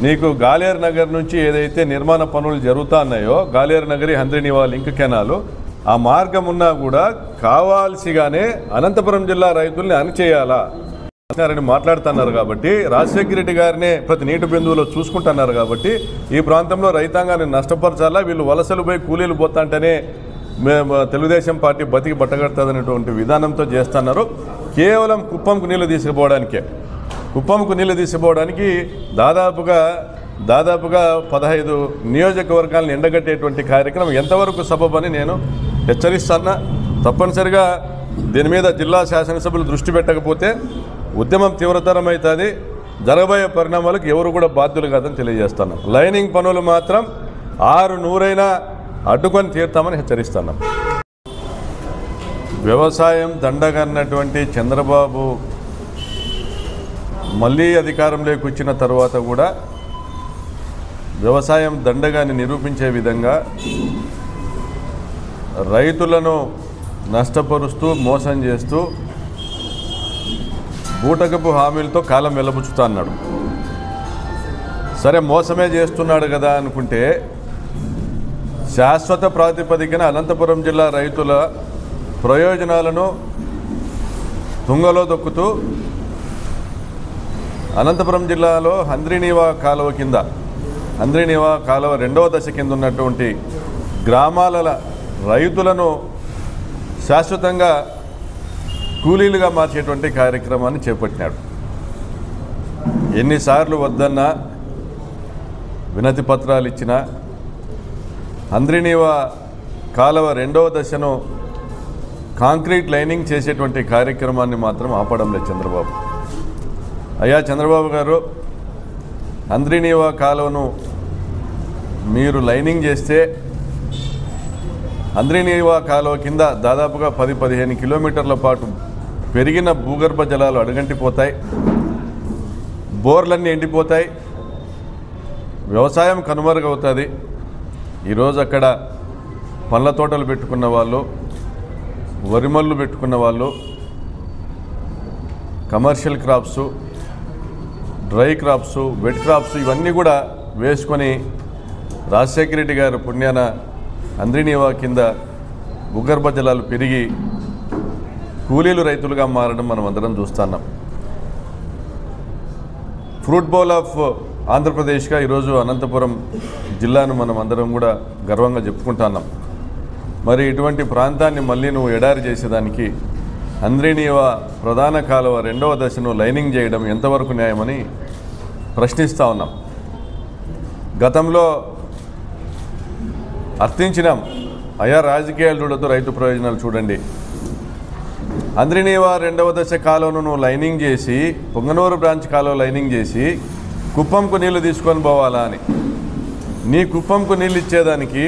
నీకు గాలేరు నగర్ నుంచి ఏదైతే నిర్మాణ పనులు జరుగుతున్నాయో గాలేరు నగరి హంద్రీనివా లింక్ కెనాలు ఆ మార్గం ఉన్నా కూడా కావాల్సిగానే అనంతపురం జిల్లా రైతుల్ని అణిచేయాలా అని మాట్లాడుతున్నారు కాబట్టి రాజశేఖర రెడ్డి గారినే ప్రతి నీటి బిందువులో చూసుకుంటున్నారు కాబట్టి ఈ ప్రాంతంలో రైతాంగాన్ని నష్టపరచాలా, వీళ్ళు వలసలు పోయి కూలీలు పోతాంటేనే తెలుగుదేశం పార్టీ బతికి బట్టగడుతుందనేటువంటి విధానంతో చేస్తున్నారు. కేవలం కుప్పంకు నీళ్లు తీసుకుపోవడానికే, కుప్పంకు నీళ్లు తీసుకుపోవడానికి దాదాపుగా 15 నియోజకవర్గాలను ఎండగట్టేటువంటి కార్యక్రమం ఎంతవరకు సబబని నేను హెచ్చరిస్తున్నా. తప్పనిసరిగా దీని మీద జిల్లా శాసనసభ్యులు దృష్టి పెట్టకపోతే ఉద్యమం తీవ్రతరం అవుతుంది. జరగబోయే పరిణామాలకు ఎవరు కూడా బాధ్యులు కాదని తెలియజేస్తున్నాం. లైనింగ్ పనులు మాత్రం 600 అడ్డుకొని తీరుతామని హెచ్చరిస్తున్నాం. వ్యవసాయం దండగన్నటువంటి చంద్రబాబు మళ్ళీ అధికారంలోకి వచ్చిన తర్వాత కూడా వ్యవసాయం దండగాన్ని నిరూపించే విధంగా రైతులను నష్టపరుస్తూ మోసం చేస్తూ బూటకపు హామీలతో కాలం వెల్లబుచ్చుతా అన్నాడు. సరే మోసమే చేస్తున్నాడు కదా అనుకుంటే శాశ్వత ప్రాతిపదికన అనంతపురం జిల్లా రైతుల ప్రయోజనాలను తుంగలో దొక్కుతూ అనంతపురం జిల్లాలో హంద్రీనివా కాలువ కింద, హంద్రీనివా కాలువ 2వ దశ కింద ఉన్నటువంటి గ్రామాల రైతులను శాశ్వతంగా కూలీలుగా మార్చేటువంటి కార్యక్రమాన్ని చేపట్టినాడు. ఎన్నిసార్లు వద్దన్నా, వినతి పత్రాలు ఇచ్చినా హంద్రీనివా కాలువ 2వ దశను కాంక్రీట్ లైనింగ్ చేసేటువంటి కార్యక్రమాన్ని మాత్రం ఆపడం లేదు చంద్రబాబు. అయ్యా చంద్రబాబు గారు, హంద్రీనివా కాలువను మీరు లైనింగ్ చేస్తే హంద్రీనివా కాలువ కింద దాదాపుగా 10-15 కిలోమీటర్ల పాటు పెరిగిన భూగర్భ జలాలు అడుగంటిపోతాయి, బోర్లన్నీ ఎండిపోతాయి, వ్యవసాయం కనుమరుగవుతుంది. ఈరోజు అక్కడ పండ్ల తోటలు పెట్టుకున్న వాళ్ళు, వరిమల్లు పెట్టుకున్న వాళ్ళు, commercial crops, dry crops, wet crops ఇవన్నీ కూడా వేసుకొని రాజశేఖర రెడ్డి గారు పుణ్యాన హంద్రీనివా కింద భూగర్భ జలాలు పెరిగి కూలీలు రైతులుగా మారడం మనం అందరం చూస్తున్నాం. ఫ్రూట్ బౌల్ ఆఫ్ ఆంధ్రప్రదేశ్గా ఈరోజు అనంతపురం జిల్లాను మనం అందరం కూడా గర్వంగా చెప్పుకుంటున్నాం. మరి ఇటువంటి ప్రాంతాన్ని మళ్ళీ నువ్వు ఎడారి చేసేదానికి హంద్రీనివా ప్రధాన కాలువ 2వ దశను లైనింగ్ చేయడం ఎంతవరకు న్యాయమని ప్రశ్నిస్తూ ఉన్నాం. గతంలో అర్థించినాం, అయ్యా రాజకీయాలు చూడొద్దు, రైతు ప్రయోజనాలు చూడండి. హంద్రీనివా 2వ దశ కాలువను నువ్వు లైనింగ్ చేసి, పొంగనూరు బ్రాంచ్ కాలువ లైనింగ్ చేసి కుప్పంకు నీళ్లు తీసుకొని పోవాలా అని. నీ కుప్పంకు నీళ్ళు ఇచ్చేదానికి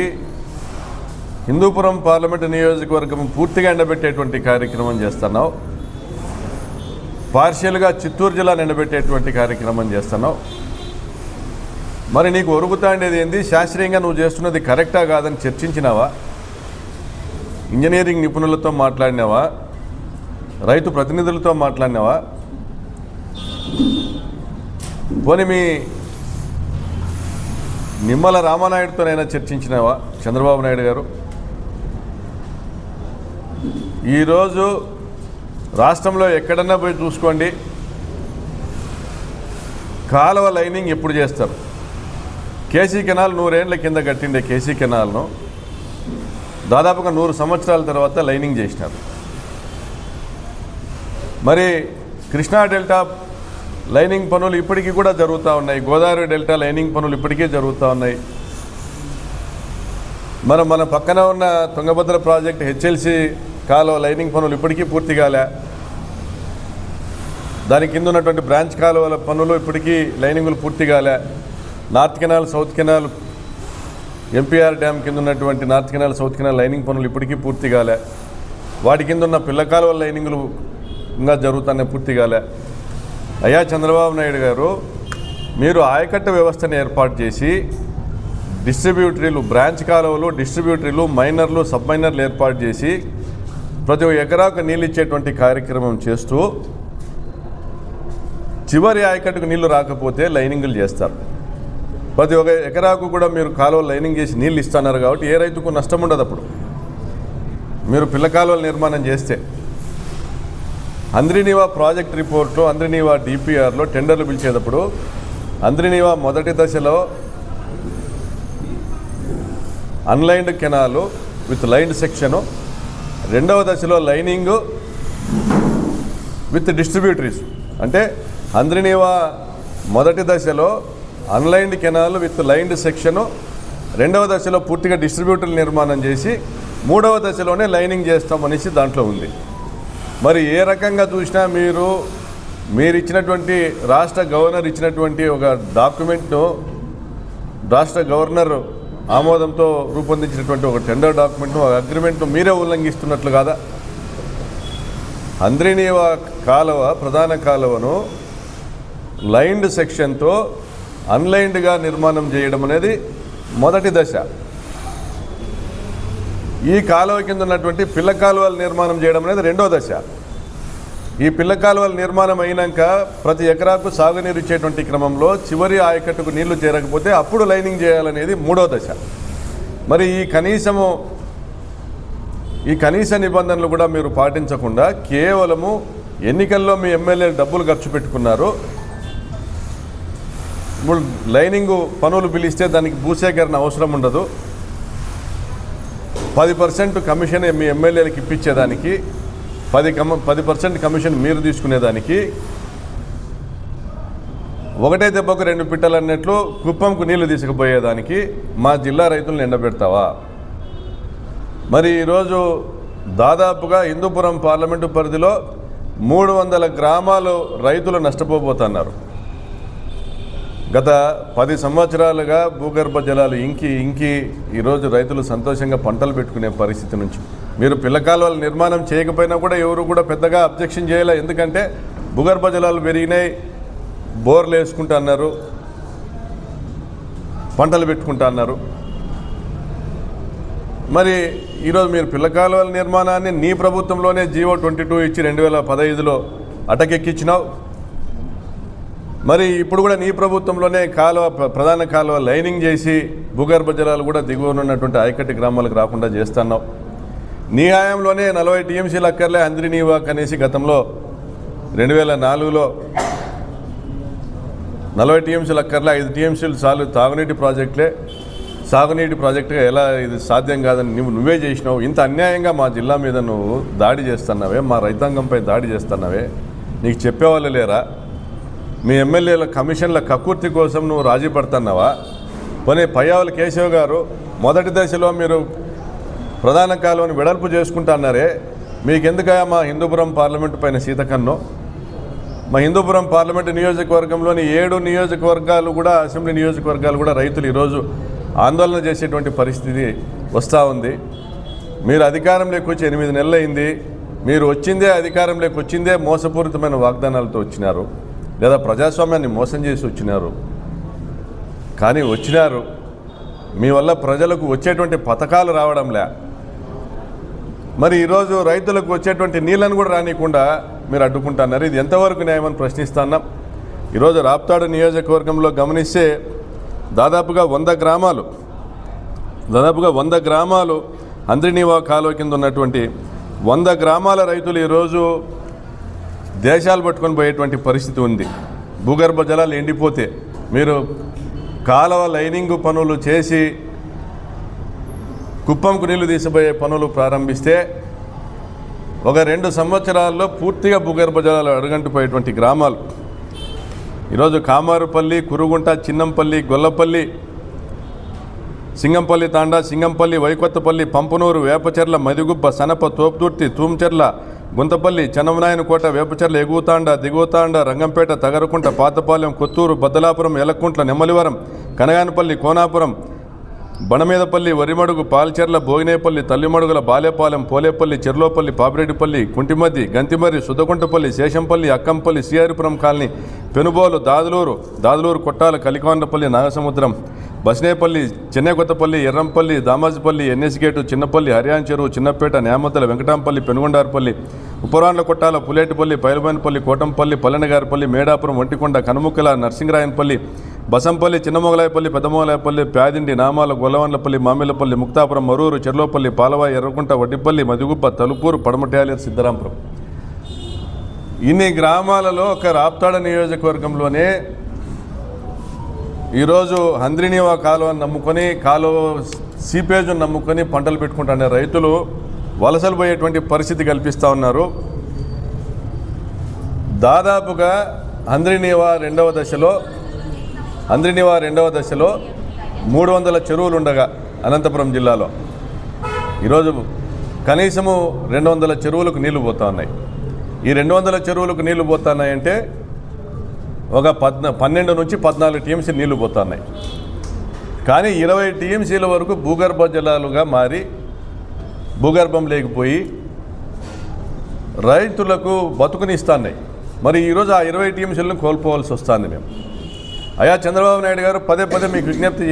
హిందూపురం పార్లమెంటు నియోజకవర్గం పూర్తిగా ఎండబెట్టేటువంటి కార్యక్రమం చేస్తున్నావు, పార్షియల్గా చిత్తూరు జిల్లాను ఎండబెట్టేటువంటి కార్యక్రమం చేస్తున్నావు. మరి నీకు ఒరుగుతాండేది ఏంది? శాస్త్రీయంగా నువ్వు చేస్తున్నది కరెక్టా కాదని చర్చించినావా? ఇంజనీరింగ్ నిపుణులతో మాట్లాడినావా? రైతు ప్రతినిధులతో మాట్లాడినావా? పోనీ మీ నిమ్మల రామానాయుడుతోనైనా చర్చించినావా చంద్రబాబు నాయుడు గారు? ఈరోజు రాష్ట్రంలో ఎక్కడన్నా పోయి చూసుకోండి, కాలువ లైనింగ్ ఎప్పుడు చేస్తారు? కేసీ కెనాల్ 100 ఏళ్ల కింద కట్టిండే కేసీ కెనాల్ను దాదాపుగా 100 సంవత్సరాల తర్వాత లైనింగ్ చేసినారు. మరి కృష్ణా డెల్టా లైనింగ్ పనులు ఇప్పటికీ కూడా జరుగుతూ ఉన్నాయి, గోదావరి డెల్టా లైనింగ్ పనులు ఇప్పటికే జరుగుతూ ఉన్నాయి. మన పక్కన ఉన్న తుంగభద్ర ప్రాజెక్ట్ హెచ్ఎల్సి కాలువ లైనింగ్ పనులు ఇప్పటికీ పూర్తి కాలే. దాని కింద ఉన్నటువంటి బ్రాంచ్ కాలువల పనులు ఇప్పటికీ లైనింగులు పూర్తి కాలే. North canal, south canal, MPR dam కింద ఉన్నటువంటి north canal, south canal lining పనులు ఇప్పటికీ పూర్తి కాలే. వాటి కింద ఉన్న పిల్ల కాలువల లైనింగులు ఇంకా జరుగుతున్నాయి, పూర్తి కాలే. అయ్యా చంద్రబాబు నాయుడు గారు, మీరు ఆయకట్ట వ్యవస్థను ఏర్పాటు చేసి డిస్ట్రిబ్యూటరీలు, బ్రాంచ్ కాలువలు, డిస్ట్రిబ్యూటరీలు, మైనర్లు, సబ్ మైనర్లు ఏర్పాటు చేసి ప్రతి ఎకరాకు నీళ్ళు ఇచ్చేటువంటి కార్యక్రమం చేస్తూ చివరి ఆయకట్టుకు నీళ్లు రాకపోతే లైనింగులు చేస్తారు. ప్రతి ఒక్క ఎకరాకు కూడా మీరు కాలువలు లైనింగ్ చేసి నీళ్ళు ఇస్తున్నారు కాబట్టి ఏ రైతుకు నష్టం ఉండదు. అప్పుడు మీరు పిల్ల కాలువల నిర్మాణం చేస్తే అంద్రినీవా ప్రాజెక్ట్ రిపోర్ట్లో, అంద్రినీవా డిపిఆర్లో టెండర్లు పిలిచేటప్పుడు అంద్రినీవా మొదటి దశలో అన్లైన్డ్ కెనాలు విత్ లైన్డ్ సెక్షను, రెండవ దశలో లైనింగు విత్ డిస్ట్రిబ్యూటరీస్. అంటే అంద్రినీవా మొదటి దశలో అన్లైన్డ్ కెనాల్ విత్ లైన్డ్ సెక్షను, రెండవ దశలో పూర్తిగా డిస్ట్రిబ్యూటర్లు నిర్మాణం చేసి మూడవ దశలోనే లైనింగ్ చేస్తామనేసి దాంట్లో ఉంది. మరి ఏ రకంగా చూసినా మీరు ఇచ్చినటువంటి రాష్ట్ర గవర్నర్ ఇచ్చినటువంటి ఒక డాక్యుమెంట్ను, రాష్ట్ర గవర్నర్ ఆమోదంతో రూపొందించినటువంటి ఒక టెండర్ డాక్యుమెంట్ను, అగ్రిమెంట్ను మీరే ఉల్లంఘిస్తున్నట్లు కాదా? అంద్రినీవా కాలువ, ప్రధాన కాలువను లైన్డ్ సెక్షన్తో అన్లైన్డ్గా నిర్మాణం చేయడం అనేది మొదటి దశ. ఈ కాలువ కింద ఉన్నటువంటి పిల్ల కాలువల నిర్మాణం చేయడం అనేది రెండో దశ. ఈ పిల్ల కాలువల నిర్మాణం అయినాక ప్రతి ఎకరాకు సాగునీరు ఇచ్చేటువంటి క్రమంలో చివరి ఆయకట్టుకు నీళ్లు చేరకపోతే అప్పుడు లైనింగ్ చేయాలనేది మూడో దశ. మరి ఈ కనీస నిబంధనలు కూడా మీరు పాటించకుండా కేవలము ఎన్నికల్లో మీ ఎమ్మెల్యే డబ్బులు ఖర్చు పెట్టుకున్నారు. ఇప్పుడు లైనింగ్ పనులు పిలిస్తే దానికి భూసేకరణ అవసరం ఉండదు. 10% కమిషన్ మీ ఎమ్మెల్యేలకు ఇప్పించేదానికి, 10% కమిషన్ మీరు తీసుకునేదానికి, ఒకటే దెబ్బకు రెండు పిట్టలు అన్నట్లు కుప్పంకు నీళ్లు తీసుకుపోయేదానికి మా జిల్లా రైతులను ఎండబెడతావా? మరి ఈరోజు దాదాపుగా హిందూపురం పార్లమెంటు పరిధిలో 300 గ్రామాలు రైతులు నష్టపోబోతున్నారు. గత 10 సంవత్సరాలుగా భూగర్భ జలాలు ఇంకి ఈరోజు రైతులు సంతోషంగా పంటలు పెట్టుకునే పరిస్థితి నుంచి మీరు పిల్ల కాలువల నిర్మాణం చేయకపోయినా కూడా ఎవరు కూడా పెద్దగా అబ్జెక్షన్ చేయలే. ఎందుకంటే భూగర్భ జలాలు పెరిగినాయి, బోర్లు వేసుకుంటా అన్నారు, పంటలు పెట్టుకుంటా అన్నారు. మరి ఈరోజు మీరు పిల్ల కాలువల నిర్మాణాన్ని నీ ప్రభుత్వంలోనే జీవో 22 ఇచ్చి 2015లో అటకెక్కించినావు. మరి ఇప్పుడు కూడా నీ ప్రభుత్వంలోనే ప్రధాన కాలువ లైనింగ్ చేసి భూగర్భ జలాలు కూడా దిగువన ఉన్నటువంటి ఆయకట్టు గ్రామాలకు రాకుండా చేస్తున్నావు. నీ హయాంలోనే 40 టీఎంసీలు అక్కర్లే అంద్రినీవా కనేసి గతంలో 2004లో 40 టీఎంసీలు అక్కర్లే, 5 టీఎంసీలు చాలు సాగునీటి ప్రాజెక్టుగా ఎలా ఇది సాధ్యం కాదని నువ్వే చేసినావు. ఇంత అన్యాయంగా మా జిల్లా మీద నువ్వు దాడి చేస్తున్నావే, మా రైతాంగంపై దాడి చేస్తున్నావే, నీకు చెప్పేవాళ్ళు లేరా? మీ ఎమ్మెల్యేల కమిషన్ల కక్కుర్తి కోసం నువ్వు రాజీ పడుతున్నావా? పోనీ పయ్యావుల కేశవ్ గారు మొదటి దశలో మీరు ప్రధాన కాలువను వెడల్పు చేసుకుంటున్నారే, మీకెందుకయా మా హిందూపురం పార్లమెంటు పైన సీతకన్ను? మా హిందూపురం పార్లమెంటు నియోజకవర్గంలోని 7 నియోజకవర్గాలు కూడా, అసెంబ్లీ నియోజకవర్గాలు కూడా రైతులు ఈరోజు ఆందోళన చేసేటువంటి పరిస్థితి వస్తూ ఉంది. మీరు అధికారంలోకి వచ్చి 8 నెలలు అయింది. మీరు అధికారంలోకి వచ్చిందే మోసపూరితమైన వాగ్దానాలతో వచ్చినారు, లేదా ప్రజాస్వామ్యాన్ని మోసం చేసి వచ్చినారు. కానీ వచ్చినారు, మీ వల్ల ప్రజలకు వచ్చేటువంటి పథకాలు రావడంలే. మరి ఈరోజు రైతులకు వచ్చేటువంటి నీళ్ళను కూడా రానికుండా మీరు అడ్డుకుంటున్నారు. ఇది ఎంతవరకు న్యాయమని ప్రశ్నిస్తున్నాం. ఈరోజు రాప్తాడు నియోజకవర్గంలో గమనిస్తే దాదాపుగా 100 గ్రామాలు అంద్రినీవా కాలువ కింద ఉన్నటువంటి 100 గ్రామాల రైతులు ఈరోజు దేశాలు పట్టుకొని పోయేటువంటి పరిస్థితి ఉంది. భూగర్భ జలాలు ఎండిపోతే మీరు కాలువ లైనింగ్ పనులు చేసి కుప్పంకు నీళ్లు తీసిపోయే పనులు ప్రారంభిస్తే ఒక 2 సంవత్సరాల్లో పూర్తిగా భూగర్భ జలాలు అడుగంటిపోయేటువంటి గ్రామాలు ఈరోజు కామారుపల్లి, కురుగుంట, చిన్నంపల్లి, గొల్లపల్లి, సింగంపల్లి తాండా, సింగంపల్లి, వైకొత్తపల్లి, పంపనూరు, వేపచెర్ల, మదిగుబ్బ, సనప, తోపుదుర్తి, తూంచెర్ల, గుంతపల్లి, చెన్నమనాయనకోట, వేపచెర్ల, ఎగువతాండ, దిగువతాండ, రంగంపేట, తగరకుంట, పాతపాలెం, కొత్తూరు, బద్దలాపురం, ఎలక్కుంట్ల, నెమ్మలివరం, కనగానపల్లి, కోనాపురం, బణమీదపల్లి, వరిమడుగు, పాల్చెర్ల, భోగినేపల్లి, తల్లిమడుగుల, బాలేపాలెం, పోలేపల్లి, చెర్లోపల్లి, పాపిరెడ్డిపల్లి, కుంటిమద్ది, గంతిమర్రి, సుద్దకుంటపల్లి, శేషంపల్లి, అక్కంపల్లి, సిఆరిపురం colony, Penubolu, Dadaluru Kottala, Kalikondapalli, Nagasamudram, Basnepalli, Chennaikothapalli, Errampalli, Damajipalli, NS gate, Chinnapalli, Hariyan Cheruvu, Chinnapeta, న్యామతల, Venkatampalli, పెనుగొండారపల్లి, ఉప్పరాండ్ల కొట్టాల, పులేటిపల్లి, పైలబైనపల్లి, కోటంపల్లి, పల్లెనగారిపల్లి, మేడాపురం, ఒంటికొండ, కనుముక్కల, నర్సింగరాయనపల్లి, బసంపల్లి, చిన్నమొగలాయపల్లి, పెద్దమొగలాయపల్లి, ప్యాదిండి, నామాల, గొల్లవన్లపల్లి, మామిళ్ళపల్లి, ముక్తాపురం, మరూరు, చెర్లోపల్లి, పాలవాయి, ఎర్రకుంట, వడ్డిపల్లి, మదిగుప్ప, తలుపూరు, పడమట్యాలేరు, సిద్ధరాంపురం. ఇన్ని గ్రామాలలో ఒక రాప్తాడ నియోజకవర్గంలోనే ఈరోజు హంద్రినీవా కాలువను నమ్ముకొని, కాలువ సీపేజ్ను నమ్ముకొని పంటలు పెట్టుకుంటున్న రైతులు వలసలు పోయేటువంటి పరిస్థితి కల్పిస్తూ ఉన్నారు. దాదాపుగా హంద్రినీవా రెండవ దశలో 300 చెరువులు ఉండగా అనంతపురం జిల్లాలో ఈరోజు కనీసము 200 చెరువులకు నీళ్లు పోతా ఉన్నాయి. ఈ 200 చెరువులకు నీళ్లు పోతున్నాయంటే ఒక 12 నుంచి 14 టీఎంసీ నీళ్లు పోతున్నాయి. కానీ 20 టీఎంసీల వరకు భూగర్భ జలాలుగా మారి భూగర్భం లేకపోయి రైతులకు బతుకునిస్తున్నాయి. మరి ఈరోజు ఆ 20 టీఎంసీలను కోల్పోవాల్సి వస్తుంది. మేము అయ్యా చంద్రబాబు నాయుడు గారు పదే మీకు విజ్ఞప్తి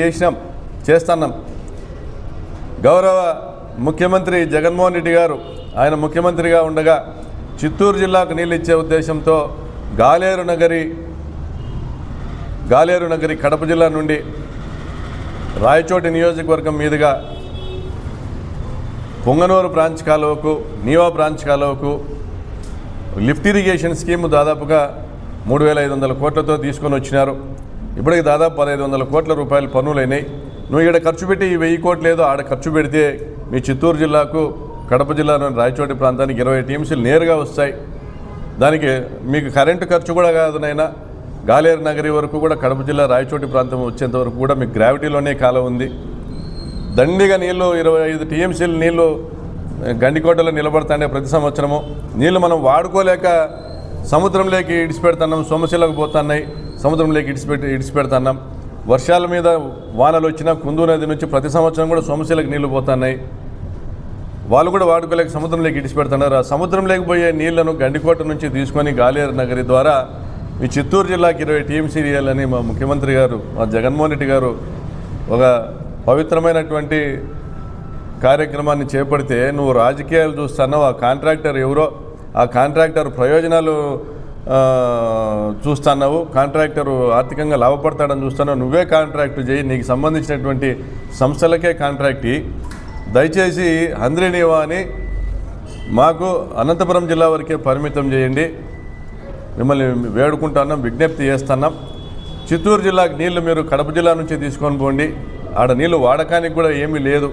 చేస్తున్నాం. గౌరవ ముఖ్యమంత్రి జగన్మోహన్ రెడ్డి గారు ఆయన ముఖ్యమంత్రిగా ఉండగా చిత్తూరు జిల్లాకు నీళ్ళు ఇచ్చే ఉద్దేశంతో గాలేరు నగరి కడప జిల్లా నుండి రాయచోటి నియోజకవర్గం మీదుగా పొంగనూరు బ్రాంచ్ కాలువకు, నీవా బ్రాంచ్ కాలువకు లిఫ్ట్ ఇరిగేషన్ స్కీము దాదాపుగా 3,500 కోట్లతో తీసుకొని వచ్చినారు. ఇప్పటికి దాదాపు 1,500 కోట్ల రూపాయలు పన్నులైనాయి. నువ్వు ఇక్కడ ఖర్చు పెట్టి 1000 కోట్లు ఏదో ఆడ ఖర్చు పెడితే మీ చిత్తూరు జిల్లాకు, కడప జిల్లాలోని రాయచోటి ప్రాంతానికి 20 టీఎంసీలు నేరుగా వస్తాయి. దానికి మీకు కరెంటు ఖర్చు కూడా కాదు నైనా. గాలేరు నగరి వరకు కూడా కడప జిల్లా రాయచోటి ప్రాంతం వచ్చేంత వరకు కూడా మీకు గ్రావిటీలోనే కాలం ఉంది. దండిగా నీళ్లు 25 టీఎంసీలు నీళ్లు గండికోటలో నిలబడతానే ప్రతి సంవత్సరము. నీళ్లు మనం వాడుకోలేక సముద్రంలోకి ఇడిచిపెడుతున్నాం, సోమశిలకు పోతున్నాయి, సముద్రంలోకి ఇడిచిపెడుతున్నాం. వర్షాల మీద వానలు వచ్చినా కుందు నది నుంచి ప్రతి సంవత్సరం కూడా సోమశిలకు నీళ్లు పోతున్నాయి. వాళ్ళు కూడా వాడుకోలేక సముద్రంలోకి ఇడిచిపెడుతున్నారు. ఆ సముద్రంలోకి పోయే నీళ్లను గండికోట నుంచి తీసుకొని గాలేరు నగరి ద్వారా ఈ చిత్తూరు జిల్లాకి 20 టీఎంసీ ఇవ్వాలని మా ముఖ్యమంత్రి గారు, మా జగన్మోహన్ రెడ్డి గారు ఒక పవిత్రమైనటువంటి కార్యక్రమాన్ని చేపడితే నువ్వు రాజకీయాలు చూస్తున్నావు. ఆ కాంట్రాక్టర్ ఎవరో, ఆ కాంట్రాక్టర్ ప్రయోజనాలు చూస్తున్నావు, కాంట్రాక్టరు ఆర్థికంగా లాభపడతాడని చూస్తున్నావు. నువ్వే కాంట్రాక్టు చేయి, నీకు సంబంధించినటువంటి సంస్థలకే కాంట్రాక్ట్ ఇయ్యి. దయచేసి హంద్రినీవాని మాకు అనంతపురం జిల్లా వరకే పరిమితం చేయండి. మిమ్మల్ని వేడుకుంటున్నాం, విజ్ఞప్తి చేస్తున్నాం. చిత్తూరు జిల్లాకు నీళ్లు మీరు కడప జిల్లా నుంచి తీసుకొని పోండి. ఆడ నీళ్లు వాడకానికి కూడా ఏమీ లేదు.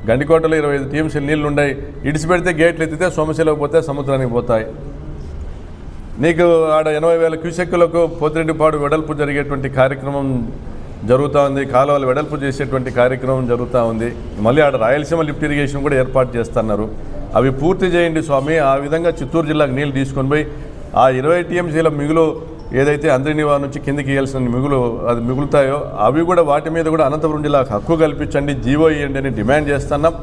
గండికోటలో 25 టీఎంసీలు నీళ్లు ఉన్నాయి. ఇడిచిపెడితే గేట్లు ఎత్తితే సోమశిలకు పోతే సముద్రానికి పోతాయి. నీకు ఆడ 80,000 క్యూసెక్కులకు పోతిరెడ్డిపాడు వెడల్పు జరిగేటువంటి కార్యక్రమం జరుగుతూ ఉంది. కాలువలు వెడల్పు చేసేటువంటి కార్యక్రమం జరుగుతూ ఉంది. మళ్ళీ ఆడ రాయలసీమ లిఫ్ట్ ఇరిగేషన్ కూడా ఏర్పాటు చేస్తున్నారు. అవి పూర్తి చేయండి స్వామి. ఆ విధంగా చిత్తూరు జిల్లాకు నీళ్ళు తీసుకొని పోయి ఆ 20 టీఎంసీల మిగులు ఏదైతే హంద్రినీవా నుంచి కిందికి ఇవ్వాల్సిన అది మిగులుతాయో అవి కూడా వాటి మీద కూడా అనంతపురం జిల్లాకు హక్కు కల్పించండి, జీవో ఇవ్వండి అని డిమాండ్ చేస్తున్నాం.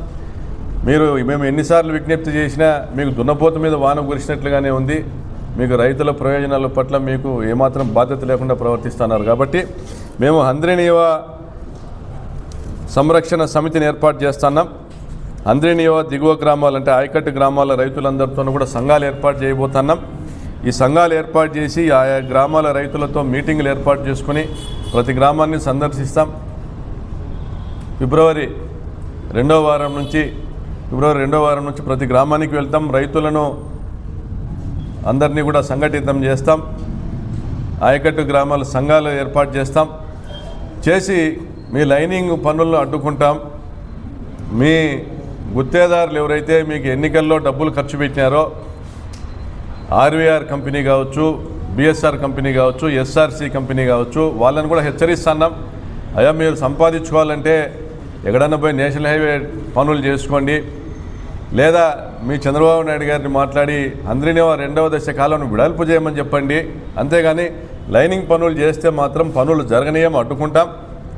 మేము ఎన్నిసార్లు విజ్ఞప్తి చేసినా మీకు దున్నపోతు మీద వాన కురిసినట్లుగానే ఉంది. మీకు రైతుల ప్రయోజనాల పట్ల మీకు ఏమాత్రం బాధ్యత లేకుండా ప్రవర్తిస్తున్నారు. కాబట్టి మేము హంద్రినీవా సంరక్షణ సమితిని ఏర్పాటు చేస్తున్నాం. హంద్రినీవా దిగువ గ్రామాలు అంటే ఆయకట్టు గ్రామాల రైతులందరితో కూడా సంఘాలు ఏర్పాటు చేయబోతున్నాం. ఈ సంఘాలు ఏర్పాటు చేసి ఆయా గ్రామాల రైతులతో మీటింగులు ఏర్పాటు చేసుకుని ప్రతి గ్రామాన్ని సందర్శిస్తాం. ఫిబ్రవరి రెండవ వారం నుంచి ప్రతి గ్రామానికి వెళ్తాం. రైతులను అందరినీ కూడా సంఘటితం చేస్తాం. ఆయకట్టు గ్రామాల సంఘాలు ఏర్పాటు చేసి మీ లైనింగ్ పనులను అడ్డుకుంటాం. మీ గుత్తేదారులు ఎవరైతే మీకు ఎన్నికల్లో డబ్బులు ఖర్చు పెట్టినారో ఆర్వీఆర్ కంపెనీ కావచ్చు, బిఎస్ఆర్ కంపెనీ కావచ్చు, ఎస్ఆర్సి కంపెనీ కావచ్చు, వాళ్ళని కూడా హెచ్చరిస్తున్నాం. అయ్యా మీరు సంపాదించుకోవాలంటే ఎక్కడన్నా పోయి నేషనల్ హైవే పనులు చేసుకోండి, లేదా మీ చంద్రబాబు నాయుడు గారిని మాట్లాడి హంద్రినీవా రెండవ దశ కాలంలో విడల్పు చేయమని చెప్పండి. అంతేగాని లైనింగ్ పనులు చేస్తే మాత్రం పనులు జరగనీయం, అడ్డుకుంటాం.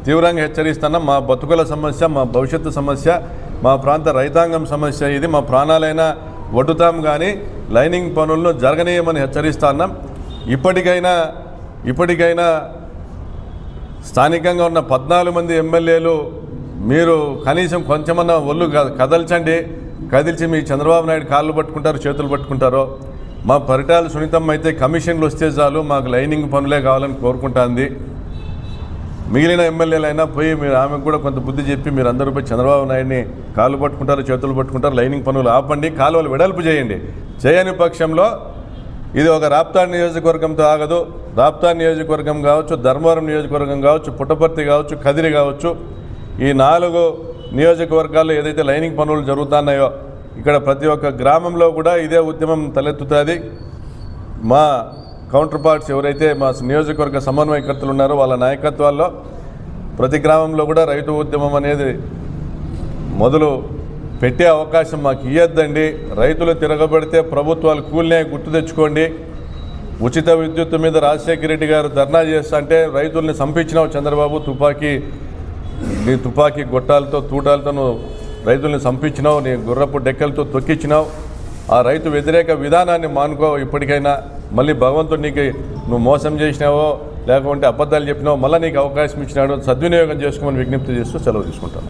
తీవ్రంగా హెచ్చరిస్తున్నాం. మా బతుకుల సమస్య, మా భవిష్యత్తు సమస్య, మా ప్రాంత రైతాంగం సమస్య ఇది. మా ప్రాణాలైనా వడ్డుతాం కానీ లైనింగ్ పనులను జరగనీయమని హెచ్చరిస్తున్నాం. ఇప్పటికైనా స్థానికంగా ఉన్న 14 మంది ఎమ్మెల్యేలు మీరు కనీసం కొంచెమన్నా ఒళ్ళు కదిల్చి మీ చంద్రబాబు నాయుడు కాళ్ళు పట్టుకుంటారు, చేతులు పట్టుకుంటారో. మా పరిటాలు సునీతమ్మ అయితే కమిషన్లు వస్తే చాలు, మాకు లైనింగ్ పనులే కావాలని కోరుకుంటుంది. మిగిలిన ఎమ్మెల్యేలైనా పోయి మీరు ఆమెకు కూడా కొంత బుద్ధి చెప్పి మీరు అందరూ పోయి చంద్రబాబు నాయుడిని కాళ్ళు పట్టుకుంటారు, చేతులు పట్టుకుంటారు, లైనింగ్ పనులు ఆపండి, కాలువలు వెడల్పు చేయండి. చేయని పక్షంలో ఇది ఒక రాప్తాడ్ నియోజకవర్గంతో ఆగదు. రాప్తాడ్ నియోజకవర్గం కావచ్చు, ధర్మవరం నియోజకవర్గం కావచ్చు, పుట్టపర్తి కావచ్చు, కదిరి కావచ్చు, ఈ 4 నియోజకవర్గాల్లో ఏదైతే లైనింగ్ పనులు జరుగుతున్నాయో ఇక్కడ ప్రతి ఒక్క గ్రామంలో కూడా ఇదే ఉద్యమం తలెత్తుతుంది. మా కౌంటర్ పార్ట్స్ ఎవరైతే మా నియోజకవర్గ సమన్వయకర్తలు ఉన్నారో వాళ్ళ నాయకత్వాల్లో ప్రతి గ్రామంలో కూడా రైతు ఉద్యమం అనేది మొదలు పెట్టే అవకాశం మాకు ఇవ్వద్దండి. రైతులు తిరగబడితే ప్రభుత్వాలు కూలినే గుర్తు తెచ్చుకోండి. ఉచిత విద్యుత్ మీద రాజశేఖర రెడ్డి గారు ధర్నా చేస్తా అంటే రైతుల్ని చంపించినావు చంద్రబాబు, నీ తుపాకీ గొట్టాలతో తూటాలతో నువ్వు రైతుల్ని చంపించినావు, నీ గుర్రపు డెక్కలతో తొక్కించినావు. ఆ రైతు వ్యతిరేక విధానాన్ని మానుకో. ఇప్పటికైనా మళ్ళీ భగవంతుడు నీకు నువ్వు మోసం చేసినావో లేకుంటే అబద్ధాలు చెప్పినావో మళ్ళీ నీకు అవకాశం ఇచ్చినాడు, సద్వినియోగం చేసుకోమని విజ్ఞప్తి చేస్తూ సెలవు తీసుకుంటాను.